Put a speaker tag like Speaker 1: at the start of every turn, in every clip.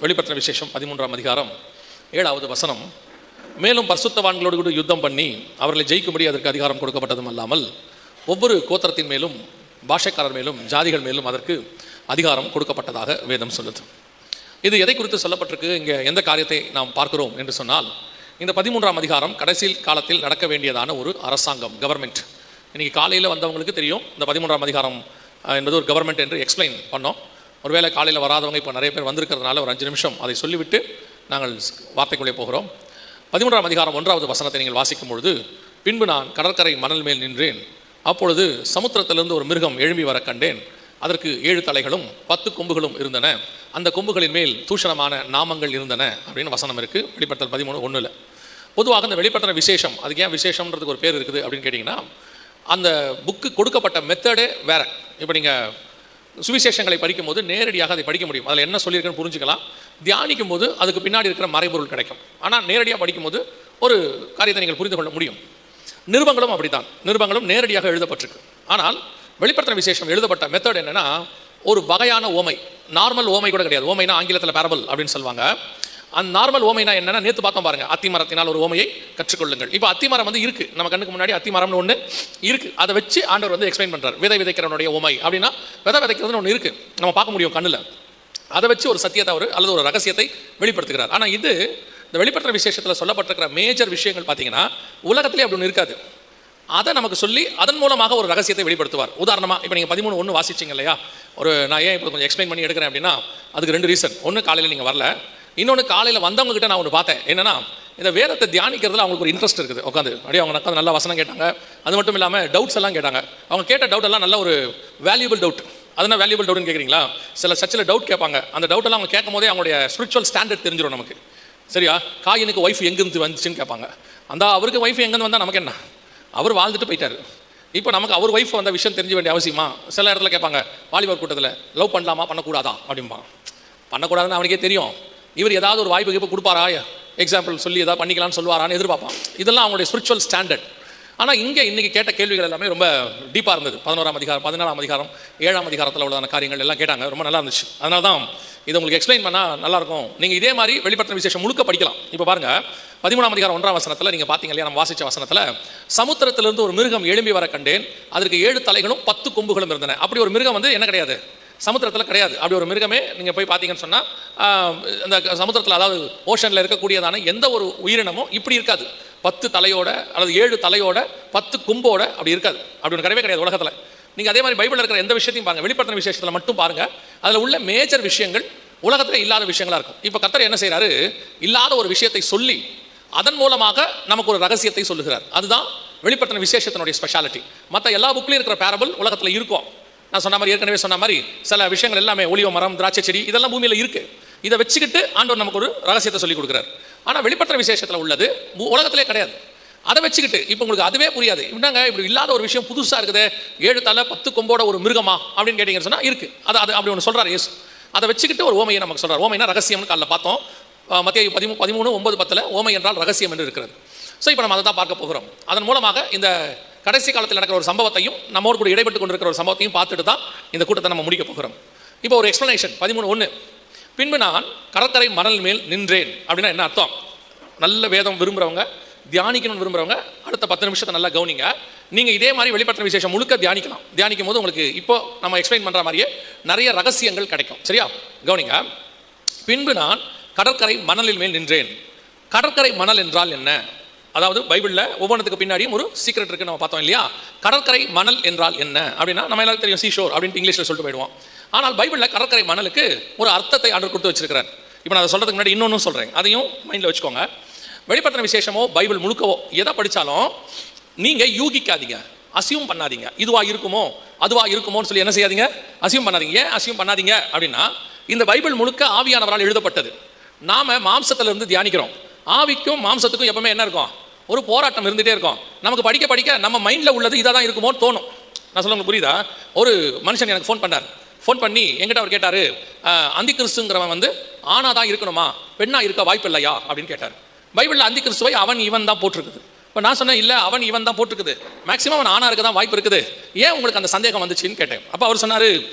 Speaker 1: வெளிப்படுத்தின விசேஷம் 13ஆம் அதிகாரம் 7வது வசனம். மேலும் பரிசுத்தவான்களோடு கூட யுத்தம் பண்ணி அவர்களை ஜெயிக்கும்படி அதற்கு அதிகாரம் கொடுக்கப்பட்டதும் அல்லாமல் ஒவ்வொரு கோத்திரத்தின் மேலும் பாஷைக்காரர் மேலும் ஜாதிகள் மேலும் அதற்கு அதிகாரம் கொடுக்கப்பட்டதாக வேதம் சொல்லுது. இது எதை குறித்து சொல்லப்பட்டிருக்கு, இங்கே எந்த காரியத்தை நாம் பார்க்கிறோம் என்று சொன்னால், இந்த 13ஆம் அதிகாரம் கடைசி காலத்தில் நடக்க வேண்டியதான ஒரு அரசாங்கம், கவர்மெண்ட். இன்றைக்கி காலையில் வந்தவங்களுக்கு தெரியும் இந்த 13ஆம் அதிகாரம் என்பது ஒரு கவர்மெண்ட் என்று எக்ஸ்பிளைன் பண்ணோம். ஒருவேளை காலையில் வராதவங்க இப்போ நிறைய பேர் வந்திருக்கிறதுனால ஒரு 5 நிமிஷம் அதை சொல்லிவிட்டு நாங்கள் வார்த்தைக்குள்ளே போகிறோம். 13ஆம் அதிகாரம் 1வது வசனத்தை நீங்கள் வாசிக்கும் பொழுது, பின்பு நான் கடற்கரை மணல் மேல் நின்றேன், அப்பொழுது சமுத்திரத்திலிருந்து ஒரு மிருகம் எழும்பி வர கண்டேன். அதற்கு 7 தலைகளும் 10 கொம்புகளும் இருந்தன, அந்த கொம்புகளின் மேல் தூஷணமான நாமங்கள் இருந்தன அப்படின்னு வசனம் இருக்குது வெளிப்படுத்தல் 13:1. பொதுவாக இந்த வெளிப்படுத்தின விசேஷம், அதுக்கு ஏன் விசேஷம்ன்றதுக்கு ஒரு பேர் இருக்குது அப்படின்னு கேட்டிங்கன்னா, அந்த புக்கு கொடுக்கப்பட்ட மெத்தடே வேறு. இப்போ நீங்கள் சுவிசேஷங்களை படிக்கும் போது நேரடியாக அதை படிக்க முடியும், அதில் என்ன சொல்லியிருக்குன்னு புரிஞ்சுக்கலாம். தியானிக்கும் போது அதுக்கு பின்னாடி இருக்கிற மறைபொருள் கிடைக்கும். ஆனால் நேரடியாக படிக்கும்போது ஒரு காரியத்தை நீங்கள் புரிந்து கொள்ள முடியும். நிருபங்களும் அப்படித்தான், நிருபங்களும் நேரடியாக எழுதப்பட்டிருக்கு. ஆனால் வெளிப்படுத்தின விசேஷம் எழுதப்பட்ட மெத்தட் என்னென்னா, ஒரு வகையான ஓமை, நார்மல் ஓமை கூட கிடையாது. ஓமைனா ஆங்கிலத்தில் பேரபிள் அப்படின்னு சொல்லுவாங்க. அந்த நார்மல் ஓமைனா என்னென்னா, நேற்று பார்த்தோம் பாருங்கள், அத்திமரத்தினால் ஒரு ஓமையை கற்றுக்கொள்ளுங்கள். இப்போ அத்திமரம் வந்து இருக்குது, நம்ம கண்ணுக்கு முன்னாடி அத்திமரம்னு ஒன்று இருக்குது, அதை வச்சு ஆண்டவர் வந்து எக்ஸ்பிளைன் பண்ணுறார். விதை விதைக்கிறவனுடைய ஓமை அப்படின்னா விதை விதைக்கிறதுன்னு ஒன்று இருக்குது, நம்ம பார்க்க முடியும் கண்ணில். அதை வச்சு ஒரு சத்தியத்தை அவர் அல்லது ஒரு ரகசியத்தை வெளிப்படுத்துகிறார். ஆனால் இது இந்த வெளிப்படுத்துகிற விசேஷத்தில் சொல்லப்பட்டிருக்கிற மேஜர் விஷயங்கள் பார்த்தீங்கன்னா உலகத்திலே அப்படி ஒன்று இருக்காது. அதை நமக்கு சொல்லி அதன் மூலமாக ஒரு ரகசியத்தை வெளிப்படுத்துவார். உதாரணமாக இப்போ நீங்கள் 13:1 வாசிச்சிங்க இல்லையா, நான் ஏன் இப்போ கொஞ்சம் எக்ஸ்பிளைன் பண்ணி எடுக்கிறேன் அப்படின்னா, அதுக்கு 2 ரீசன். ஒன்று, காலையில் நீங்கள் வரல. இன்னொன்று, காலையில் வந்தவங்க கிட்ட நான் ஒன்று பார்த்தேன். என்னென்னா, இந்த வேதத்தை தியானிக்கிறதுல அவங்களுக்கு ஒரு இன்ட்ரெஸ்ட் இருக்குது. உட்காந்து அப்படியே அவங்க உட்காந்து நல்லா வசனம் கேட்டாங்க. அது மட்டும் இல்லாமல் டவுட்ஸ் எல்லாம் கேட்டாங்க. அவங்க கேட்ட டவுட் எல்லாம் நல்ல ஒரு வேல்யூபிள் டவுட். அதனால் வேல்யூபிள் டவுட்னு கேட்குறீங்களா, சில சர்ச்சில் டவுட் கேட்பாங்க. அந்த டவுட்டெல்லாம் அவங்க கேட்கும் போதே அவங்களுடைய ஸ்பிரிச்சுவல் ஸ்டாண்டர்ட் தெரிஞ்சிடும் நமக்கு. சரியா, காயினுக்கு ஒய்ஃப் எங்கேருந்து வந்துச்சுன்னு கேட்பாங்க. அந்த அவருக்கு ஒய்ஃப் எங்கேருந்து வந்தால் நமக்கு என்ன, அவர் வாழ்ந்துட்டு போயிட்டார். இப்போ நமக்கு அவர் ஒய்ஃப் வந்த விஷயம் தெரிஞ்ச வேண்டிய அவசியமா? சில இடத்துல கேட்பாங்க, வாலிபர் கூட்டத்தில் லவ் பண்ணலாமா பண்ணக்கூடாதா அப்படிம்பா. பண்ணக்கூடாதுன்னு அவனுக்கே தெரியும். இவர் ஏதாவது ஒரு வாய்ப்பு இப்போ கொடுப்பாரா, எக்ஸாம்பிள் சொல்லி ஏதாவது பண்ணிக்கலாம்னு சொல்லுவாரான்னு எதிர்பார்ப்பான். இதெல்லாம் அவங்களுடைய ஸ்பிரிச்சுவல் ஸ்டாண்டர்ட். ஆனால் இங்கே இன்றைக்கி கேட்ட கேள்விகள் எல்லாமே ரொம்ப டீப்பாக இருந்தது. 11ஆம் அதிகாரம், 14ஆம் அதிகாரம், 7ஆம் அதிகாரத்தில் உள்ளதான காரியங்கள் எல்லாம் கேட்டாங்க. ரொம்ப நல்லா இருந்துச்சு. அதனால தான் இதை உங்களுக்கு எக்ஸ்பிளைன் பண்ணால் நல்லாயிருக்கும். நீங்கள் இதே மாதிரி வெளிப்படுத்தின விசேஷம் முழுக்க படிக்கலாம். இப்போ பாருங்கள், 13ஆம் அதிகாரம் 1ஆம் வசனத்தில் நீங்கள் பார்த்தீங்க இல்லையா, நம்ம வாசித்த வசனத்தில், சமுத்திரத்திலிருந்து ஒரு மிருகம் எழும்பி வர கண்டேன், அதற்கு 7 தலைகளும் 10 கொம்புகளும் இருந்தன. அப்படி ஒரு மிருகம் வந்து என்ன கிடையாது, சமுத்திரத்தில் கிடையாது. அப்படி ஒரு மிருகமே நீங்கள் போய் பார்த்தீங்கன்னு சொன்னால், அந்த சமுத்திரத்தில் அதாவது ஓஷனில் இருக்கக்கூடியதான எந்த ஒரு உயிரினமும் இப்படி இருக்காது. 10 தலையோட அல்லது 7 தலையோட 10 கொம்போட அப்படி இருக்காது. அப்படி ஒன்று கிடையவே கிடையாது உலகத்தில். நீங்கள் அதே மாதிரி பைபிளில் இருக்கிற எந்த விஷயத்தையும் பாருங்கள், வெளிப்படுத்தின விசேஷத்தில் மட்டும் பாருங்கள், அதில் உள்ள மேஜர் விஷயங்கள் உலகத்தில் இல்லாத விஷயங்களாக இருக்கும். இப்போ கர்த்தர் என்ன செய்கிறாரு, இல்லாத ஒரு விஷயத்தை சொல்லி அதன் மூலமாக நமக்கு ஒரு ரகசியத்தை சொல்லுகிறார். அதுதான் வெளிப்படுத்தின விசேஷத்தினுடைய ஸ்பெஷாலிட்டி. மற்ற எல்லா புக்லையும் இருக்கிற பேரபிள் உலகத்தில் இருக்கும். நான் சொன்ன மாதிரி, ஏற்கனவே சொன்ன மாதிரி, சில விஷயங்கள் எல்லாமே ஒலிவ மரம், திராட்சை செடி, இதெல்லாம் பூமியில் இருக்குது. இதை வச்சுக்கிட்டு ஆண்டவர் நமக்கு ஒரு ரகசியத்தை சொல்லி கொடுக்குறார். ஆனால் வெளிப்படுத்தின விசேஷத்தில் உள்ளது உலகத்திலே கிடையாது. அதை வச்சுக்கிட்டு இப்போ உங்களுக்கு அதுவே புரியாது. என்னங்க இப்படி இல்லாத ஒரு விஷயம் புதுசாக இருக்குது, 7 தலை 10 கொம்போட ஒரு மிருகமா அப்படின்னு கேட்டீங்கன்னு சொன்னால் இருக்குது. அது அப்படி ஒன்று சொல்கிறார் இயேசு. அதை வச்சுக்கிட்டு ஒரு ஓமையை நமக்கு சொல்கிறார். ஓமைனா ரகசியம்னு காலைல பார்த்தோம். மத்தேயு 13:9-10 ஓமை என்றால் ரகசியம் என்று இருக்கிறது. ஸோ இப்போ நம்ம அதை தான் பார்க்க போகிறோம். அதன் மூலமாக இந்த கடைசி காலத்தில் நடக்கிற ஒரு சம்பவத்தையும் நம்மோடு கூட இடைப்பட்டு கொண்டிருக்கிற ஒரு சம்பவத்தையும் பார்த்துட்டு தான் இந்த கூட்டத்தை நம்ம முடிக்க போகிறோம். இப்போ ஒரு எக்ஸ்பிளனேஷன் 13:1. பின்பு நான் கடற்கரை மணல் மேல் நின்றேன் அப்படின்னா என்ன அர்த்தம்? நல்ல வேதம் விரும்புகிறவங்க, தியானிக்கணும்னு விரும்புகிறவங்க அடுத்த 10 நிமிஷத்தை நல்லா கவனிங்க. நீங்கள் இதே மாதிரி வெளிப்படுத்தின விசேஷம் முழுக்க தியானிக்கலாம். தியானிக்கும் போது உங்களுக்கு இப்போ நம்ம எக்ஸ்பிளைன் பண்ணுற மாதிரியே நிறைய ரகசியங்கள் கிடைக்கும். சரியா, கவனிங்க. பின்பு நான் கடற்கரை மணலில் மேல் நின்றேன். கடற்கரை மணல் என்றால் என்ன? அதாவது பைபிளில் ஒவ்வொன்றுத்துக்கு பின்னாடியும் ஒரு சீக்ரெட் இருக்குன்னு நம்ம பார்த்தோம் இல்லையா. கடற்கரை மணல் என்றால் என்ன அப்படின்னா, நம்ம எல்லாருக்கும் தெரியும் சீஷோர் அப்படின்ட்டு இங்கிலீஷில் சொல்லிட்டு போயிடுவோம். ஆனால் பைபிளில் கடற்கரை மணலுக்கு ஒரு அர்த்தத்தை ஆண்டவர் கொடுத்து வச்சிருக்கிறார். இப்போ நான் அதை சொல்கிறதுக்கு முன்னாடி இன்னொன்று சொல்கிறேன், அதையும் மைண்டில் வச்சுக்கோங்க. வெளிப்படுத்தின விசேஷமோ பைபிள் முழுக்கவோ எதை படித்தாலும் நீங்கள் யூகிக்காதீங்க, அசியூம் பண்ணாதீங்க. இதுவாக இருக்குமோ அதுவாக இருக்குமோன்னு சொல்லி என்ன செய்யாதீங்க, அசியூம் பண்ணாதீங்க. ஏன் அசியூம் பண்ணாதீங்க அப்படின்னா, இந்த பைபிள் முழுக்க ஆவியானவரால் எழுதப்பட்டது. நாம் மாம்சத்திலிருந்து தியானிக்கிறோம். ஆவிக்கும் மாம்சத்துக்கும் எப்பவுமே என்ன இருக்கும், ஒரு போராட்டம் இருந்துகிட்டே இருக்கும். நமக்கு படிக்க படிக்க நம்ம மைண்டில் உள்ளது இதாக தான் இருக்குமோன்னு தோணும். நான் சொல்ல உங்களுக்கு புரியுதா? ஒரு மனுஷன் எனக்கு ஃபோன் பண்ணார். ஃபோன் பண்ணி எங்கிட்ட அவர் கேட்டார், அந்தி கிறிஸ்துங்கிறவன் வந்து ஆணாக தான் இருக்கணுமா, பெண்ணாக இருக்க வாய்ப்பு இல்லையா அப்படின்னு கேட்டார். பைபிளில் அந்தி கிறிஸ்துவை அவன் இவன் தான் போட்டிருக்குது. இப்போ நான் சொன்னேன், இல்லை அவன் இவன் தான் போட்டிருக்குது, மேக்ஸிமம் அவன் ஆணா இருக்க தான் வாய்ப்பு இருக்குது, ஏன் உங்களுக்கு அந்த சந்தேகம் வந்துச்சுன்னு கேட்டேன். அப்போ அவர் சொன்னார்,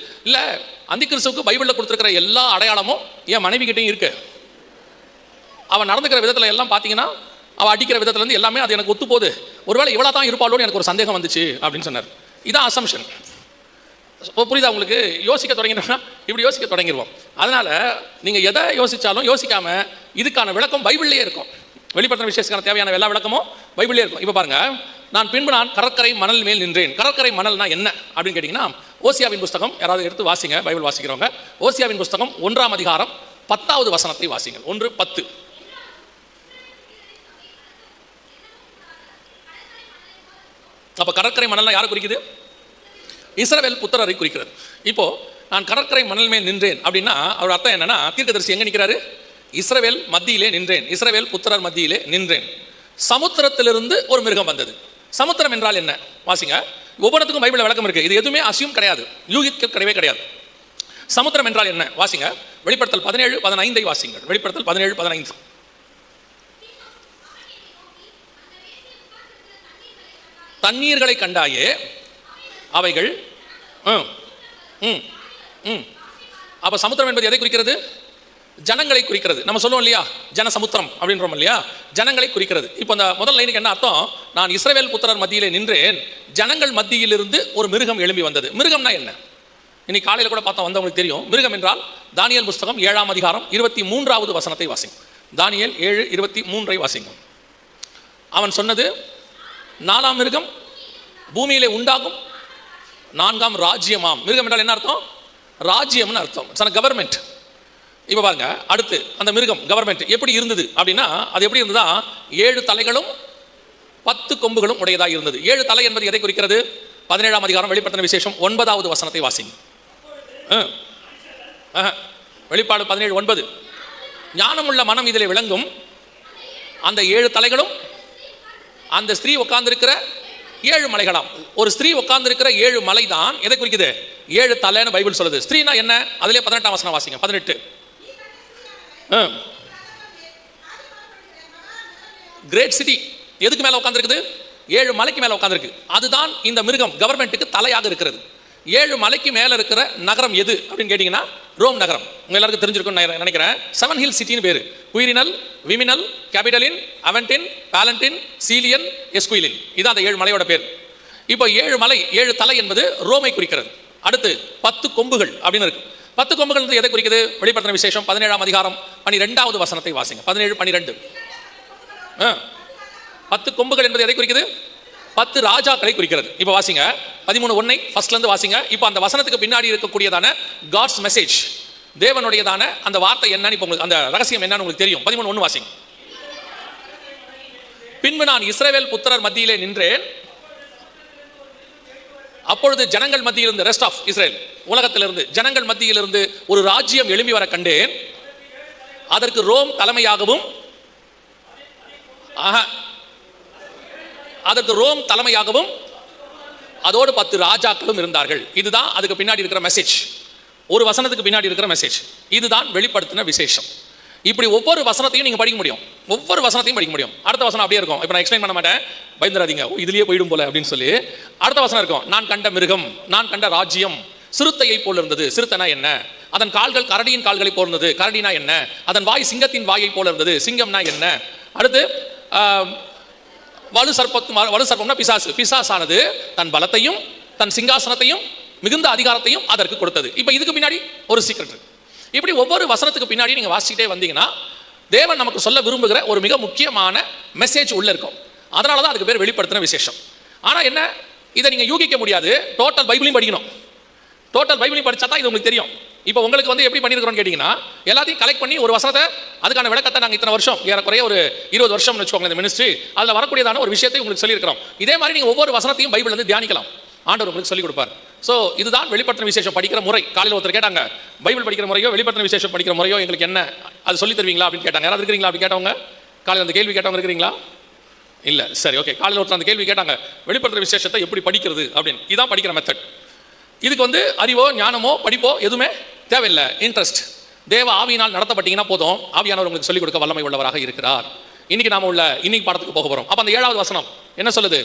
Speaker 1: இல்லை அந்தி கிறிஸ்துவுக்கு பைபிளில் கொடுத்துருக்கிற எல்லா அடையாளமும் என் மனைவி கிட்டையும் இருக்கு. அவன் நடந்துக்கிற விதத்தில் எல்லாம் பார்த்தீங்கன்னா, அவள் அடிக்கிற விதத்துலேருந்து எல்லாமே அது எனக்கு ஒத்து போகுது, ஒருவேளை இவ்வளோ தான் இருப்பாளோன்னு எனக்கு ஒரு சந்தேகம் வந்துச்சு அப்படின்னு சொன்னார். இதான் அசம்ஷன். புரியுதா உங்களுக்கு? யோசிக்க தொடங்கினோம்னா இப்படி யோசிக்க தொடங்கிடுவோம். அதனால் நீங்கள் எதை யோசித்தாலும் யோசிக்காமல் இதுக்கான விளக்கம் பைபிள்லேயே இருக்கும். வெளிப்படுத்தின விசேஷத்துக்கான தேவையான எல்லா விளக்கமும் பைபிள்லேயே இருக்கும். இப்போ பாருங்கள், நான் கடற்கரை மணல் மேல் நின்றேன். கடற்கரை மணல்னா என்ன அப்படின்னு கேட்டிங்கன்னா, ஓசியாவின் புஸ்தகம் யாராவது எடுத்து வாசிங்க, பைபிள் வாசிக்கிறவங்க. ஓசியாவின் புஸ்தகம் 1ஆம் அதிகாரம் 10வது வசனத்தை வாசிங்க. 1:10. அப்போ கடற்கரை மணல்னா யாரை குறிக்குது? இஸ்ரவேல் புத்திரரை குறிக்கிறது. இப்போ நான் கடற்கரை மணல் மேல் நின்றேன் அப்படின்னா அவர் அர்த்தம் என்னன்னா, தீர்க்கதரிசி எங்கே நிற்கிறாரு? இஸ்ரவேல் மத்தியிலே நின்றேன், இஸ்ரவேல் புத்திரர் மத்தியிலே நின்றேன். சமுத்திரத்திலிருந்து ஒரு மிருகம் வந்தது. சமுத்திரம் என்றால் என்ன வாசிங்க. ஒவ்வொருத்துக்கும் பைபிளில் விளக்கம் இருக்கு. இது எதுவுமே அசியூம் கிடையாது, யூகிக்க கிடையவே கிடையாது. சமுத்திரம் என்றால் என்ன வாசிங்க. வெளிப்படுத்தல் 17:15 வாசிங்கள். வெளிப்படுத்தல் 17:15. தண்ணீர்களை கண்டாயே அவைகள். அப்ப சமுத்திரம் என்பது எதை குறிக்கிறது? ஜனங்களை குறிக்கிறது. நம்ம சொல்லுவோம் இல்லையா, ஜனசமுத்திரம் அப்படின்றோம் இல்லையா, ஜனங்களை குறிக்கிறது. இப்போ அந்த முதல் லைனுக்கு என்ன அர்த்தம்? நான் இஸ்ரவேல் புத்திரர் மத்தியிலே நின்றேன், ஜனங்கள் மத்தியிலிருந்து ஒரு மிருகம் எழும்பி வந்தது. மிருகம்னா என்ன? இன்னைக்கு காலையில் கூட பார்த்தா வந்தவங்களுக்கு தெரியும். மிருகம் என்றால் தானியேல் புஸ்தகம் 7ஆம் அதிகாரம் 23வது வசனத்தை வாசிங்க. தானியேல் 7:23 வாசிங்க. அவன் சொன்னது, 4ஆம் மிருகம் பூமியிலே உண்டாகும் 4ஆம் ராஜ்யமாம். மிருகம் என்றால் என்ன அர்த்தம்? ராஜ்யம்னு அர்த்தம். கவர்மெண்ட். இப்போ பாருங்க, அடுத்து அந்த மிருகம் கவர்மெண்ட் எப்படி இருந்தது அப்படின்னா, அது எப்படி இருந்ததா? 7 தலைகளும் 10 கொம்புகளும் உடையதாக இருந்தது. 7 தலை என்பது எதை குறிக்கிறது? 17ஆம் அதிகாரம் வெளிப்படுத்தின விசேஷம் 9வது வசனத்தை வாசிங்க. வெளிப்பாடு 17:9. ஞானமுள்ள மனம் இதில் விளங்கும், அந்த 7 தலைகளும் அந்த ஸ்திரீ உட்கார்ந்திருக்கிற 7 மலைகளாம். ஒரு ஸ்திரீ உட்கார்ந்திருக்கிற 7 மலை தான் எதை குறிக்குது? 7 தலைன்னு பைபிள் சொல்லுது. ஸ்திரீனா என்ன? அதிலே 18ஆம் வசனம் வாசிங்க. 18. கிரேட் சிட்டி எதுக்கு மேல உட்கார்ந்திருக்குது? 7 மலைக்கு மேல உட்கார்ந்திருக்கு. அதுதான் இந்த மிருகம் கவர்மெண்ட்டுக்கு தலையாக இருக்கிறது. 7 மலைக்கு மேல இருக்கிற நகரம் எது அப்படின்னு கேட்டீங்கன்னா, ரோம் நகரம். உங்க எல்லாருக்கும் தெரிஞ்சிருக்கும் நினைக்கிறேன். 7 ஹில் சிட்டின்னு பேரு. குயிரினல், விமினல், கேபிடலின், அவென்டின், பாலண்டின், சீலியன், எஸ்குயிலின். இதான் அந்த 7 மலையோட பேர். இப்போ 7 மலை 7 தலை என்பது ரோமை குறிக்கிறது. அடுத்து 10 கொம்புகள் அப்படின்னு இருக்கு. 10 கொம்புகள் எதை குறிக்குது? வெளிப்படுத்தின விசேஷம் 17ஆம் அதிகாரம் 12வது வசனத்தை வாசிங்க. 17:12. 10 கொம்புகள் என்பது எதை குறிக்குது? 10 ராஜாக்களை குறிக்கிறது. இப்போ வாசிங்க 13:1 ஃபர்ஸ்ட்ல இருந்து வாசிங்க. இப்போ அந்த வசனத்துக்கு பின்னாடி இருக்கக்கூடியதான காட்ஸ் மெசேஜ், தேவனுடையதான அந்த வார்த்தை என்னன்னு இப்போ உங்களுக்கு அந்த ரகசியம் என்னன்னு உங்களுக்கு தெரியும். 13:1 வாசிங்க. பின்பு நான் இஸ்ரவேல் புத்திரர் மத்தியிலே நின்றேன், அப்பொழுது ஜனங்கள் மத்தியிலிருந்து, ரெஸ்ட் ஆஃப் இஸ்ரேல் உலகத்திலிருந்து ஜனங்கள் மத்தியிலிருந்து ஒரு ராஜ்யம் எழும்பி வர கண்டேன். அதற்கு ரோம் தலைமையாகவும் அதோடு 10 ராஜாக்களும் இருந்தார்கள். இதுதான் அதுக்கு பின்னாடி இருக்கிற மெசேஜ். ஒரு வசனத்துக்கு பின்னாடி இருக்கிற மெசேஜ் இதுதான் வெளிப்படுத்தின விசேஷம். இப்படி ஒவ்வொரு வசனத்தையும் நீங்க படிக்க முடியும், ஒவ்வொரு வசனத்தையும் படிக்க முடியும். அடுத்த வசனம் அப்படியே இருக்கும். இப்போ நான் எக்ஸ்பிளைன் பண்ண மாட்டேன், பயந்துராதீங்க, இதுலயே போயிடும் போல அப்படின்னு சொல்லி. அடுத்த வசனம் இருக்கும், நான் கண்ட மிருகம், நான் கண்ட ராஜ்யம் சிறுத்தையை போல் இருந்தது. சிறுத்தைனா என்ன? அதன் கால்கள் கரடியின் கால்களை போல் இருந்தது. கரடினா என்ன? அதன் வாய் சிங்கத்தின் வாயை போல இருந்தது. சிங்கம்னா என்ன? அடுத்து வலு சர்ப்பம்னா பிசாசு. பிசாசானது தன் பலத்தையும் தன் சிங்காசனத்தையும் மிகுந்த அதிகாரத்தையும் அதற்கு கொடுத்தது. இப்போ இதுக்கு பின்னாடி ஒரு சீக்ரெட் இருக்கு. இப்படி ஒவ்வொரு வசனத்துக்கு பின்னாடி நீங்க வாசிக்கிட்டே வந்தீங்கன்னா, தேவன் நமக்கு சொல்ல விரும்புகிற ஒரு மிக முக்கியமான மெசேஜ் உள்ள இருக்கும். அதனால தான் அதுக்கு பேர் வெளிப்படுத்தின விசேஷம். ஆனால் என்ன, இதை நீங்கள் யூகிக்க முடியாது. டோட்டல் பைபிளையும் படிக்கணும். டோட்டல் பைபிளையும் படித்தா தான் இது உங்களுக்கு தெரியும். இப்போ உங்களுக்கு வந்து எப்படி பண்ணியிருக்கிறோன்னு கேட்டிங்கன்னா, எல்லாத்தையும் கலெக்ட் பண்ணி ஒரு வசனத்தை, அதுக்கான விளக்கத்தை நாங்கள் இத்தனை வருஷம், ஏறக்குறைய ஒரு 20 வருஷம்னு வச்சுக்கோங்க இந்த மினிஸ்ட்ரி, அதில் வரக்கூடியதான ஒரு விஷயத்தை உங்களுக்கு சொல்லியிருக்கிறோம். இதே மாதிரி நீங்கள் ஒவ்வொரு வசனத்தையும் பைபிள் வந்து தியானிக்கலாம். ஆண்டவர் உங்களுக்கு சொல்லிக் கொடுப்பார். ஸோ இதுதான் வெளிப்படுத்தின விசேஷம் படிக்கிற முறை. காலையில் ஒருத்தர் கேட்டாங்க, பைபிள் படிக்கிற முறையோ வெளிப்படுத்தின விசேஷம் படிக்கிற முறையோ எங்களுக்கு என்ன, அது சொல்லி தருவீங்களா அப்படின்னு கேட்டாங்க. யாராவது இருக்கிறீங்களா அப்படி கேட்டவங்க? காலையில் அந்த கேள்வி கேட்டவங்க இருக்கிறீங்களா? இல்லை, சரி, ஓகே. காலையில் ஒருத்தர் அந்த கேள்வி கேட்டாங்க, வெளிப்படுத்தின விசேஷத்தை எப்படி படிக்கிறது அப்படின்னு. இதுதான் படிக்கிற மெத்தட். இதுக்கு வந்து அறிவோ ஞானமோ படிப்போ எதுவுமே தேவையில்லை. இன்ட்ரெஸ்ட், தேவ ஆவியினால் நடத்தப்பட்டீங்கன்னா போதும். ஆவியானவர் உங்களுக்கு சொல்லிக் கொடுக்க வல்லமை உள்ளவராக இருக்கிறார். இன்னைக்கு நாம உள்ள இன்னைக்கு பாடத்துக்கு போக போறோம். அப்ப அந்த 7வது வசனம் என்ன சொல்லுது?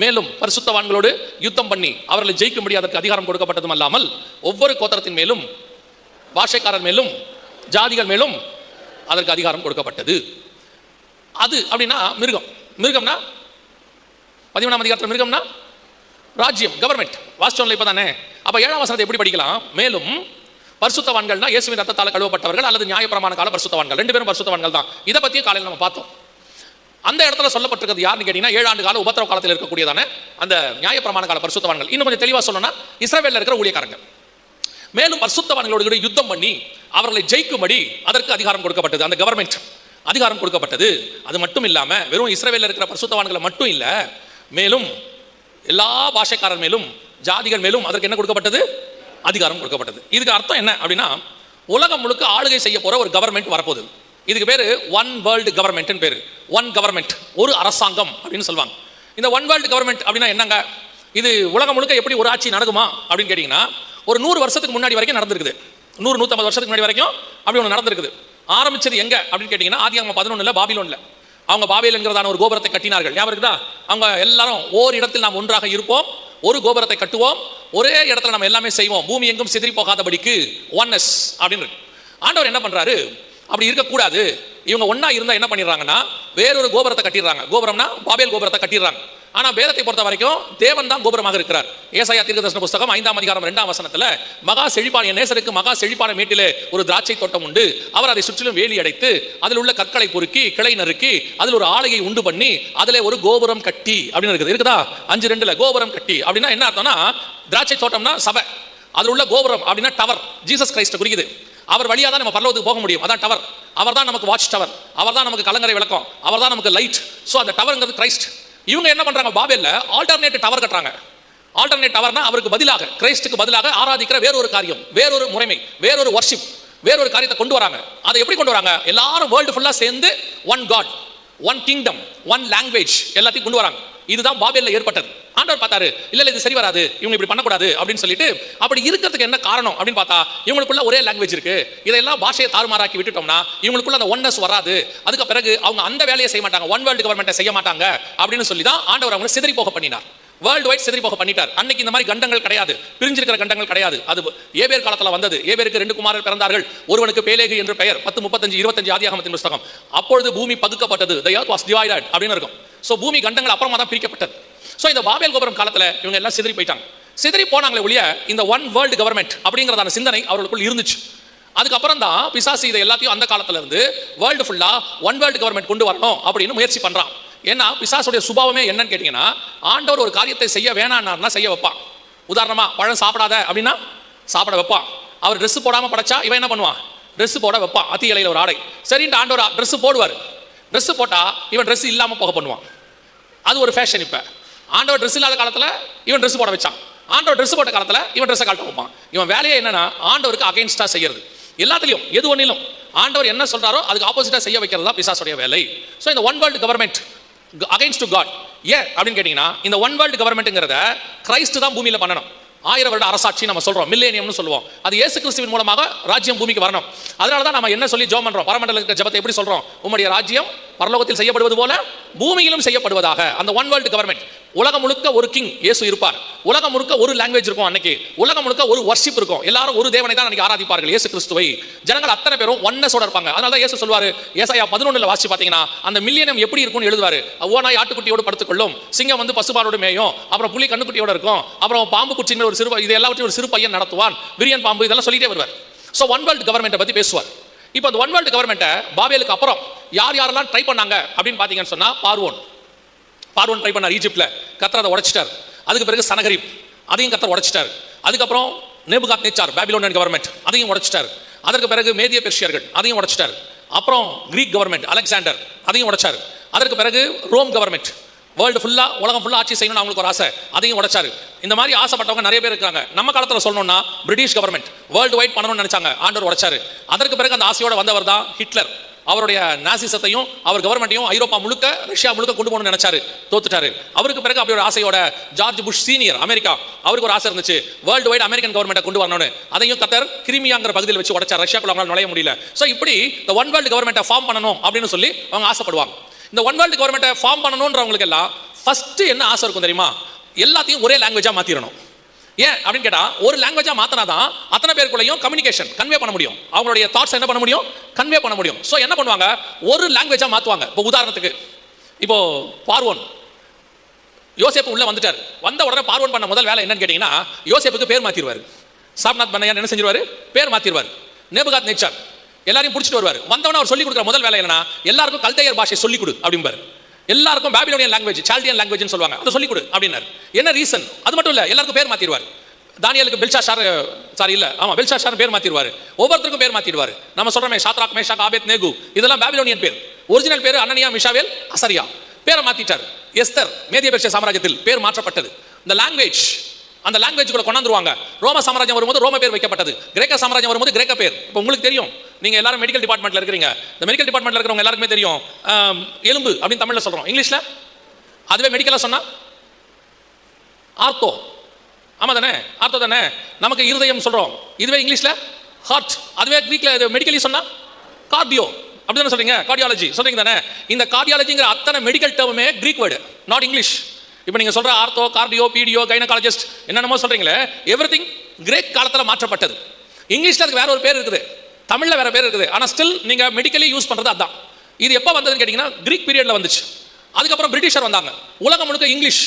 Speaker 1: மேலும் பரிசுத்தவான்களோடு யுத்தம் பண்ணி அவர்களை ஜெயிக்கும்படி அதற்கு அதிகாரம் கொடுக்கப்பட்டதும் அல்லாமல் ஒவ்வொரு கோத்திரத்தின் மேலும் பாஷைக்காரர் மேலும் ஜாதிகள் மேலும் அதற்கு அதிகாரம் கொடுக்கப்பட்டது. அது அப்படின்னா மிருகம். மிருகம்னா 11ஆம் அதிகாரத்தில் மிருகம்னா ராஜ்யம், கவர்மெண்ட். வாசிச்சோம்ல இப்பதானே. அப்ப 7ஆம் வசனத்தை எப்படி படிக்கலாம்? மேலும் பரிசுத்தவான்கள்னா இயேசுவின் ரத்தத்தால் கழுவப்பட்டவர்கள் அல்லது நியாயப்பிரமாண கால பரிசுத்தவான்கள், 2 பேரும் பரிசுத்தவான்கள் தான். இதை பத்தியே காலையில் நம்ம பார்த்தோம். அந்த இடத்துல சொல்லப்பட்டிருக்கிறது யாருன்னு கேட்டீங்கன்னா 7 ஆண்டு கால உபத்திரவ காலத்தில் இருக்கக்கூடியதான அந்த நியாயப்பிரமாண கால பரிசுத்தவான்கள். இன்னும் கொஞ்சம் தெளிவா சொல்லணும்னா இஸ்ரவேல்ல இருக்கிற ஊழியக்காரங்க. மேலும் பரிசுத்தவான்களோடு கூட யுத்தம் பண்ணி அவர்களை ஜெயிக்கும்படி அதற்கு அதிகாரம் கொடுக்கப்பட்டது. அந்த கவர்மெண்ட் அதிகாரம் கொடுக்கப்பட்டது. அது மட்டும் இல்லாம வெறும் இஸ்ரவேல்ல இருக்கிற பரிசுத்தவான்களை மட்டும் இல்ல, மேலும் எல்லா பாஷைக்காரர் மேலும் ஜாதிகள் மேலும் அதற்கு என்ன கொடுக்கப்பட்டது? அதிகாரம் கொடுக்கப்பட்டது. இதுக்கு அர்த்தம் என்ன அப்படின்னா, உலகம் முழுக்க ஆளுகை செய்ய போற ஒரு கவர்மெண்ட் வரப்போகுது. இதுக்கு பேரு ஒன் வேர்ல்டு கவர்மெண்ட் பேரு. ஒன் கவர்மெண்ட், ஒரு அரசாங்கம் அப்படின்னு சொல்லுவாங்க. இந்த ஒன் வேர்ல்டு கவர்மெண்ட் அப்படின்னா என்னங்க? இது உலகம் முழுக்க எப்படி ஒரு ஆட்சி நடக்குமா அப்படின்னு கேட்டீங்கன்னா, ஒரு 100 வருஷத்துக்கு முன்னாடி வரைக்கும் நடந்திருக்குது. 100-150 வருஷத்துக்கு முன்னாடி வரைக்கும் அப்படி ஒன்று நடந்திருக்குது. ஆரம்பிச்சது எங்க அப்படின்னு கேட்டீங்கன்னா, ஆதியாகமம் 11 பாபிலோன்ல. அவங்க பாபேல் என்கிறதான ஒரு கோபுரத்தை கட்டினார்கள். ஞாபகம் இருக்குதா? அவங்க எல்லாரும் ஓர் இடத்தில் நாம் ஒன்றாக இருப்போம், ஒரு கோபுரத்தை கட்டுவோம், ஒரே இடத்துல நம்ம எல்லாமே செய்வோம், பூமி எங்கும் சிதறி போகாதபடிக்கு ஒன்னஸ் அப்படின்னு இருக்கு. ஆண்டவர் என்ன பண்றாரு? அப்படி இருக்கக்கூடாது. இவங்க ஒன்னா இருந்தா என்ன பண்ணிடுறாங்கன்னா, வேறொரு கோபுரத்தை கட்டிடுறாங்க. கோபுரம்னா பாபேல் கோபுரத்தை கட்டிடுறாங்க. ஆனா வேதத்தை பொறுத்த வரைக்கும் தேவன் தான் கோபுரமாக இருக்கிறார். ஏசாயா தீர்க்கதரிசன புத்தகம் 5ஆம் அதிகாரம் 2ஆம் வசனத்துல, மகா செழிப்பான என் நேசருக்கு மகா செழிப்பான மேட்டிலே ஒரு திராட்சை தோட்டம் உண்டு, அவர் அதை சுற்றிலும் வேலி அடைத்து அதில் உள்ள கற்களை பொறுக்கி கிளை நறுக்கி அதில் ஒரு ஆலையை உண்டு பண்ணி அதிலே ஒரு கோபுரம் கட்டி அப்படின்னு இருக்குது. இருக்குதா? 5:2 கோபுரம் கட்டி அப்படின்னா என்ன அர்த்தம்னா, திராட்சை தோட்டம்னா சபை, அதில் உள்ள கோபுரம் அப்படின்னா டவர், ஜீசஸ் கிரைஸ்ட் குறிக்குது. அவர் வழியா தான் நம்ம பரலோகத்துக்கு போக முடியும். அதான் டவர். அவர் தான் நமக்கு வாட்ச் டவர், அவர் தான் நமக்கு கலங்கரை விளக்கம், அவர் தான் நமக்கு லைட். ஸோ அந்த டவர்ங்கிறது கிரைஸ்ட். இவங்க என்ன பண்றாங்க? பாபேல்ல ஆல்டர்னேட் டவர் கட்டுறாங்க. ஆல்டர்னேட் டவர்னா அவருக்கு பதிலாக, கிரைஸ்டுக்கு பதிலாக ஆராதிக்கிற வேறொரு காரியம், வேறொரு முறைமை, வேறொரு வர்ஷிப், வேறொரு காரியத்தை கொண்டு வராங்க. அதை எப்படி கொண்டு வராங்க? எல்லாரும் வேர்ல்டு ஃபுல்லா சேர்ந்து one God, one kingdom, one language எல்லாத்தையும் கொண்டு வராங்க. இதுதான் பாபேல்ல ஏற்பட்டது. ஆண்டவர் பார்த்தாரு, இல்ல இது சரி வராது, இவங்க இப்படி பண்ணக்கூடாது அப்படின்னு சொல்லிட்டு, அப்படி இருக்கிறதுக்கு என்ன காரணம் அப்படின்னு பார்த்தா, இவங்களுக்குள்ள ஒரே லாங்குவேஜ் இருக்கு, இதெல்லாம் பாஷையை தாறுமாறாக்கி விட்டுட்டோம்னா இவங்களுக்குள்ள அந்த ஒன்னஸ் வராது. அதுக்கு பிறகு அவங்க அந்த வேலையை செய்ய மாட்டாங்க, ஒன் வேர்ல்டு கவர்மெண்ட்டை செய்ய மாட்டாங்க அப்படின்னு சொல்லி தான் ஆண்டவர் அவங்க சிதறி போக பண்ணினார். வேர்ல்டு வைட் சிதறி போக பண்ணிட்டார். அன்னைக்கு இந்த மாதிரி கண்டங்கள் கிடையாது, பிரிஞ்சிருக்கிற கண்டங்கள் கிடையாது. அது ஏபேர் காலத்துல வந்தது. ஏபேருக்கு 2 குமாரர் பிறந்தார்கள். ஒருவனுக்கு பேலேகு என்று பெயர். 10:35-25 ஆதியாகமத்தின் புத்தகம். அப்பொழுது பூமி பகுக்கப்பட்டது, the earth was divided அப்படின்னு இருக்கும். சோ பூமி கண்டங்கள் அப்புறமா தான் பிரிக்கப்பட்டது. சோ இந்த பாபேல் கோபுரம் காலத்துல இவங்க எல்லாம் சிதறி போயிட்டாங்க. சிதறி போனாங்களே ஒழிய இந்த ஒன் வேர்ல்டு கவர்மெண்ட் அப்படிங்கறதான சிந்தனை அவர்களுக்குள் இருந்துச்சு. அதுக்கப்புறம் தான் பிசாசு இதை எல்லாத்தையும் அந்த காலத்துல இருந்து வேர்ல்டு ஃபுல்லா ஒன் வேர்ல்டு கவர்மெண்ட் கொண்டு வரணும் அப்படின்னு முயற்சி பண்றான். ஏன்னா பிசாசுடைய சுபாவமே என்னன்னு கேட்டீங்கன்னா, ஆண்டவர் ஒரு காரியத்தை செய்ய வேணாம்னா செய்ய வைப்பான். உதாரணமா பழம் சாப்பிடாத அப்படின்னா சாப்பிட வைப்பான். அவர் ட்ரெஸ் போடாம படைச்சா இவன் என்ன பண்ணுவான்? ட்ரெஸ் போட வைப்பான். அத்தி இலையில ஒரு ஆடை. சரின்ட்டு ஆண்டவர் ட்ரெஸ் போடுவார். ட்ரெஸ் போட்டா இவன் ட்ரெஸ் இல்லாம போக பண்ணுவான். அது ஒரு ஃபேஷன். இப்ப ஆண்டவர் ட்ரெஸ் இல்லாத காலத்துல இவன் ட்ரெஸ் போட வச்சான். ஆண்டவர் ட்ரெஸ் போட்ட காலத்துல இவன் ட்ரெஸ் கழட்ட வைப்பான். இவன் வேலையே என்னன்னா ஆண்டவருக்கு அகைன்ஸ்டா செய்யறது. எல்லாத்திலையும் எது ஒன்னிலும் ஆண்டவர் என்ன சொல்றாரோ அதுக்கு ஆப்போசிட்டா செய்ய வைக்கிறது தான் பிசாசுடைய வேலை. சோ இந்த one world government against to God. ஏன் அப்படின்னு கேட்டீங்கன்னா, இந்த ஒன் வேர்ல்டு கவர்மெண்ட்ங்கிறத கிரைஸ்ட் தான் பூமியில பண்ணணும். 1000 வருட அரசாட்சி நம்ம சொல்றோம், மில்லேனியம்னு சொல்லுவோம். அது இயேசு கிறிஸ்துவின் மூலமாக ராஜ்யம் பூமிக்கு வரணும். அதனால தான் நம்ம என்ன சொல்லி ஜெபம் பண்றோம்? பரமண்டல ஜெபத்தை எப்படி சொல்றோம்? உம்முடைய ராஜ்யம் பரலோகத்தில் செய்யப்படுவது போல பூமியிலும் செய்யப்படுவதாக. அந்த ஒன் வேர்ல்டு கவர்மெண்ட். உலகம் முழுக்க ஒரு கிங் இயேசு இருப்பார். உலகம் முழுக்க ஒரு லாங்குவேஜ் இருக்கும். அன்னைக்கு உலகம் முழுக்க ஒரு வர்ஷிப் இருக்கும். எல்லாரும் ஒரு தேவனை தான் அன்னைக்கு ஆராதிப்பார்கள், இயேசு கிறிஸ்துவை. ஜனங்கள் அத்தனை பேரும் ஒன்னஸோட இருப்பாங்க. அதனால தான் இயேசு சொல்வாரு, ஏசாயா 11 வாசி பாத்தீங்கன்னா, அந்த மில்லியனம் எப்படி இருக்கும்னு எழுதுவாரு. ஓனாய் ஆட்டுக்குட்டியோடு படுத்துக்கொள்ளும், சிங்கம் வந்து பசுபாலோடு மேயும், அப்புறம் புலி கண்ணுக்குட்டியோட இருக்கும், அப்புறம் பாம்பு குச்சிங்கிற ஒரு சிறு, இது எல்லாவற்றையும் ஒரு சிறு பையன் நடத்துவான், விரியன் பாம்பு, இதெல்லாம் சொல்லிட்டே வருவார். சோ ஒன் வேர்ல்டு கவர்மெண்ட்டை பத்தி பேசுவார். இப்போ அந்த ஒன் வேர்ல்டு கவர்மெண்ட்டை பாபேலுக்கு அப்புறம் யார் யாரெல்லாம் ட்ரை பண்ணாங்க அப்படின்னு பாத்தீங்கன்னு சொன்னா, பார்வோன் ட்ரை பண்ணார் ஈஜிப்ட்ல, கர்த்தர் அதை உடைச்சிட்டார். அதுக்கு பிறகு சனகரிப், அதையும் கர்த்தர் உடைச்சிட்டார். அதுக்கப்புறம் நேபுகாத்நேச்சார் பாபிலோனியன் கவர்மெண்ட், அதையும் உடைச்சிட்டார். அதற்கு பிறகு மேதிய பெர்ஷியர்கள், அதையும் உடைச்சிட்டார். அப்புறம் கிரீக் கவர்மெண்ட் அலெக்சாண்டர், அதையும் உடைச்சார். அதற்கு பிறகு ரோம் கவர்மெண்ட், வேர்ல்டு ஃபுல்லா உலகம் ஃபுல்லா ஆட்சி செய்யணும்னு அவங்களுக்கு ஒரு ஆசை, அதையும் உடைச்சாரு. இந்த மாதிரி ஆசைப்பட்டவங்க நிறைய பேர் இருக்காங்க. நம்ம காலத்துல சொல்லணும்னா பிரிட்டிஷ் கவர்மெண்ட் வேர்ல்டு வைட் பண்ணணும்னு நினைச்சாங்க, ஆண்டவர் உடைச்சாரு. அதற்கு பிறகு அந்த ஆசையோட வந்தவர் தான் ஹிட்லர். அவருடைய நாசிசத்தையும் அவர் கவர்மெண்ட்டையும் ஐரோப்பா முழுக்க, ரஷ்யா முழுக்க கொண்டு போகணும்னு நினைச்சாரு, தோத்துட்டாரு. அவருக்கு பிறகு அப்படி ஒரு ஆசையோட ஜார்ஜ் புஷ் சீனியர் அமெரிக்கா, அவருக்கு ஒரு ஆசை இருந்துச்சு, வேர்ல்டு வைட் அமெரிக்கன் கவர்மெண்ட்டை கொண்டு வரணும்னு. அதையும் கத்தர் கிரிமியாங்கிற பகுதியில் வச்சு உடைச்சார். ரஷ்யாக்குள்ள அவங்களால நுழைய முடியல. சோ இப்படி இந்த ஒன் வேர்ல்டு கவர்மெண்ட்டை ஃபார்ம் பண்ணணும் அப்படின்னு சொல்லி அவங்க ஆசைப்படுவாங்க. இந்த ஒன் வேர்ல்டு கவர்மெண்ட்டை ஃபார்ம் பண்ணணுன்றவங்களுக்கு எல்லாம் ஃபர்ஸ்ட் என்ன ஆசை இருக்கும் தெரியுமா? எல்லாத்தையும் ஒரே லாங்குவேஜாக மாற்றிடணும். ஏன் அப்படின்னு கேட்டால், ஒரு லாங்குவேஜாக மாற்றினா தான் அத்தனை பேருக்குள்ளேயும் கம்யூனிகேஷன் கன்வே பண்ண முடியும், அவங்களுடைய தாட்ஸ் என்ன பண்ண முடியும், கன்வே பண்ண முடியும். ஸோ என்ன பண்ணுவாங்க, ஒரு லாங்குவேஜாக மாற்றுவாங்க. இப்போ உதாரணத்துக்கு, இப்போ பார்வோன் யோசேப்பு உள்ள வந்துட்டார். வந்த உடனே பார்வோன் பண்ண முதல் வேலை என்னன்னு கேட்டீங்கன்னா, யோசேப்புக்கு பேர் மாற்றிடுவார். சாப்நாத் பண்ணையார் என்ன செஞ்சிருவாரு, பேர் மாற்றிடுவார். நேபுகாத் நேச்சார் எல்லாரையும் பிடிச்சிட்டு வருவார். வந்தவன அவர் சொல்லிக் கொடுக்குற முதல் வேலை என்னன்னா, எல்லாருக்கும் கல்தையர் பாஷை சொல்லிக் கொடு அப்படிம்பாரு. எல்லாருக்கும் பாபிலோனியன் லாங்குவேஜ், சால்டியன் லாங்குவேஜ் சொல்லுவாங்க, அதை சொல்லிக் கொடு அப்படின்னாரு. என்ன ரீசன்? அது மட்டும் இல்லை, எல்லாருக்கும் பேர் மாற்றிடுவார். தானியலுக்கு பெல்ஷாஷார், சாரி இல்லை, ஆமாம் பெல்ஷாஷார் பேர் மாற்றிடுவார். ஒவ்வொருத்தருக்கும் பேர் மாற்றிடுவார். நம்ம சொல்கிறோமே ஷாத்ராக் மேஷாக் ஆபேத் நேகு, இதெல்லாம் பாபிலோனியன் பேர். ஒரிஜினல் பேர் அனனியா மிஷாவேல் அசரியா. பேரை மாற்றிட்டார். எஸ்தர் மேதிய பெர்ஷிய சாம்ராஜ்யத்தில் பேர் மாற்றப்பட்டது. இந்த லாங்குவேஜ், அந்த லாங்குவேஜ் கூட கொண்டாந்துருவாங்க. ரோம சாம்ராஜ்யம் வரும்போது ரோம பேர் வைக்கப்பட்டது. கிரேக்க சாம்ராஜ்யம் வரும்போது கிரேக்க பேர். இப்போ உங்களுக்கு தெரியும், நீங்க எல்லாரும் மெடிக்கல் டிபார்ட்மெண்ட்ல இருக்கிறீங்க. இந்த மெடிக்கல் டிபார்ட்மெண்ட்ல இருக்கிறவங்க எல்லாருக்குமே தெரியும், எலும்பு அப்படின்னு தமிழ்ல சொல்றோம், இங்கிலீஷ்ல அதுவே மெடிக்கலா சொன்னா ஆர்த்தோ. ஆமா தானே, ஆர்த்தோ தானே. நமக்கு இருதயம் சொல்றோம், இதுவே இங்கிலீஷ்ல ஹார்ட். அதுவே கிரீக்ல மெடிக்கலி சொன்னா கார்டியோ அப்படி தானே சொல்றீங்க, கார்டியாலஜி சொல்றீங்க தானே. இந்த கார்டியாலஜிங்கிற அத்தனை மெடிக்கல் டேர்மே கிரீக் வேர்டு, நாட் இங்கிலீஷ். இப்போ நீங்க சொல்ற ஆர்த்தோ, கார்டியோ, பீடியோ, கைனகாலஜிஸ்ட் என்னென்னமோ சொல்றீங்களே, எவ்ரிதிங் கிரேக் காலத்தில் மாற்றப்பட்டது. இங்கிலீஷ்ல அதுக்கு வேற ஒரு பேர் இருக்குது, தமிழ்ல வேற பேர் இருக்குது. ஆனா ஸ்டில் நீங்க மெடிக்கலி யூஸ் பண்றது அதான். இது எப்போ வந்ததுன்னு கேட்டீங்கன்னா, கிரீக் பீரியட்ல வந்துச்சு. அதுக்கப்புறம் பிரிட்டிஷர் வந்தாங்க. உலகம் முழுக்க இங்கிலீஷ்,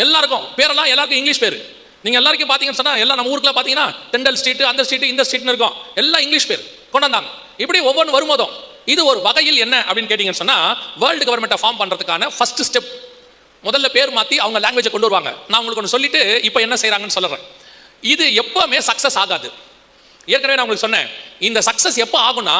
Speaker 1: எல்லாருக்கும் பேரெல்லாம் எல்லாருக்கும் இங்கிலீஷ் பேர். நீங்க எல்லாருக்கும் பாத்தீங்கன்னு சொன்னா, எல்லாம் நம்ம ஊருக்குள்ள பாத்தீங்கன்னா டெண்டல் ஸ்ட்ரீட், அந்த ஸ்ட்ரீட், இந்த ஸ்ட்ரீட்னு இருக்கும், எல்லாம் இங்கிலீஷ் பேர் கொண்டு வந்தாங்க. இப்படி ஒவ்வொன்று வரும்போதும் இது ஒரு வகையில் என்ன அப்படின்னு கேட்டீங்கன்னு சொன்னா, வேர்ல்டு கவர்மெண்ட்டை ஃபார்ம் பண்றதுக்கான ஃபர்ஸ்ட் ஸ்டெப். முதல்ல பேர் மாற்றி அவங்க லாங்குவேஜை கொண்டு வருவாங்க. நான் உங்களுக்கு ஒன்று சொல்லிட்டு இப்போ என்ன செய்யறாங்கன்னு சொல்றேன். இது எப்பவுமே சக்சஸ் ஆகாது. ஏற்கனவே நான் உங்களுக்கு சொன்னேன், இந்த சக்சஸ் எப்போ ஆகும்னா